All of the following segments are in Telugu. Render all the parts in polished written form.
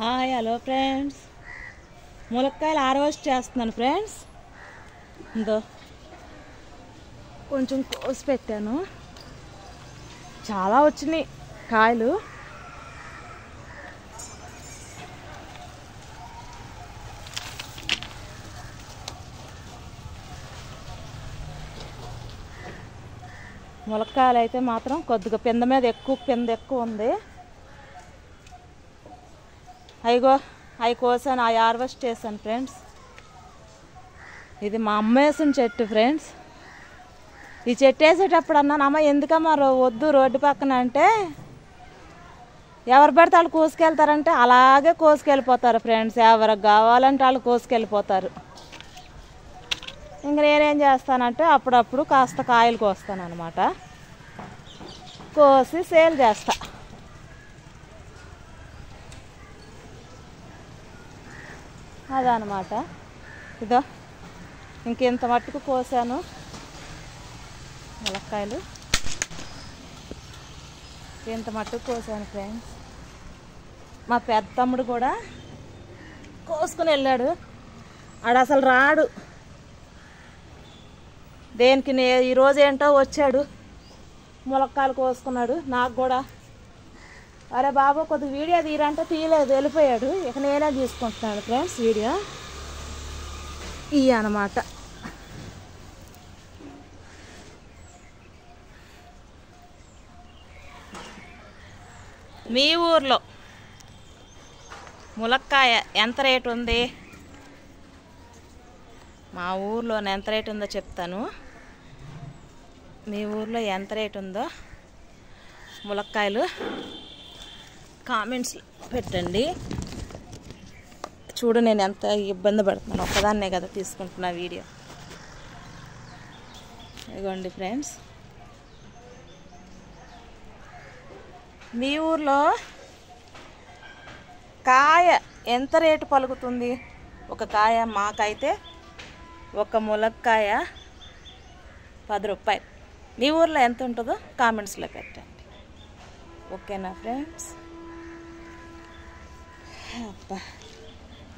హాయ్ హలో ఫ్రెండ్స్, ములక్కాయలు హార్వెస్ట్ చేస్తున్నాను ఫ్రెండ్స్. ఇందో కొంచెం కోసి పెట్టాను, చాలా వచ్చినాయి కాయలు. ములక్కాయలు అయితే మాత్రం కొద్దిగా పింద మీద ఎక్కువ ఉంది. అవి కోసాను, అవి హార్వెస్ట్ చేశాను ఫ్రెండ్స్. ఇది మా అమ్మ వేసిన చెట్టు ఫ్రెండ్స్. ఈ చెట్టు వేసేటప్పుడు అన్నాను, అమ్మ ఎందుకమ్మా వద్దు రోడ్డు పక్కన అంటే, ఎవరు పడితే వాళ్ళు కోసుకెళ్తారంటే అలాగే కోసుకెళ్ళిపోతారు ఫ్రెండ్స్. ఎవరికి కావాలంటే వాళ్ళు కోసుకెళ్ళిపోతారు. ఇంక నేనేం చేస్తానంటే అప్పుడప్పుడు కాస్త కాయలు కోస్తాను అనమాట, కోసి సేల్ చేస్తా. అదనమాట. ఇదో ఇంకెంత మట్టుకు కోసాను ములక్కాయలు, ఇంత మట్టుకు కోసాను ఫ్రెండ్స్. మా పెద్ద తమ్ముడు కూడా కోసుకుని వెళ్ళాడు. ఆడు అసలు రాడు దేనికి, ఈరోజు ఏంటో వచ్చాడు, ములక్కాయలు కోసుకున్నాడు. నాకు కూడా అరే బాబు కొద్దిగా వీడియో తీరంటే తీయలేదు, వెళ్ళిపోయాడు. ఇక నేనే తీసుకుంటున్నాను ఫ్రెండ్స్ వీడియో. ఇవి అన్నమాట. మీ ఊర్లో ములక్కాయ ఎంత రేటు ఉంది? మా ఊర్లో ఎంత రేటు ఉందో చెప్తాను. మీ ఊర్లో ఎంత రేటు ఉందో ములక్కాయలు కామెంట్స్ పెట్టండి. చూడు నేను ఎంత ఇబ్బంది పడుతున్నాను, ఒక్కదాన్నే కదా తీసుకుంటున్నా వీడియో. ఇదిగోండి ఫ్రెండ్స్, మీ ఊర్లో కాయ ఎంత రేటు పలుకుతుంది? ఒక కాయ మాకైతే ఒక ములక్కాయ 10 రూపాయలు. మీ ఊర్లో ఎంత ఉంటుందో కామెంట్స్లో పెట్టండి. ఓకేనా ఫ్రెండ్స్? అబ్బా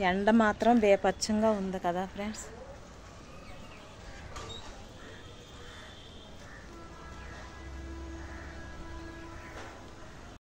ఎండ మాత్రం బేపచ్చంగా ఉంది కదా ఫ్రెండ్స్.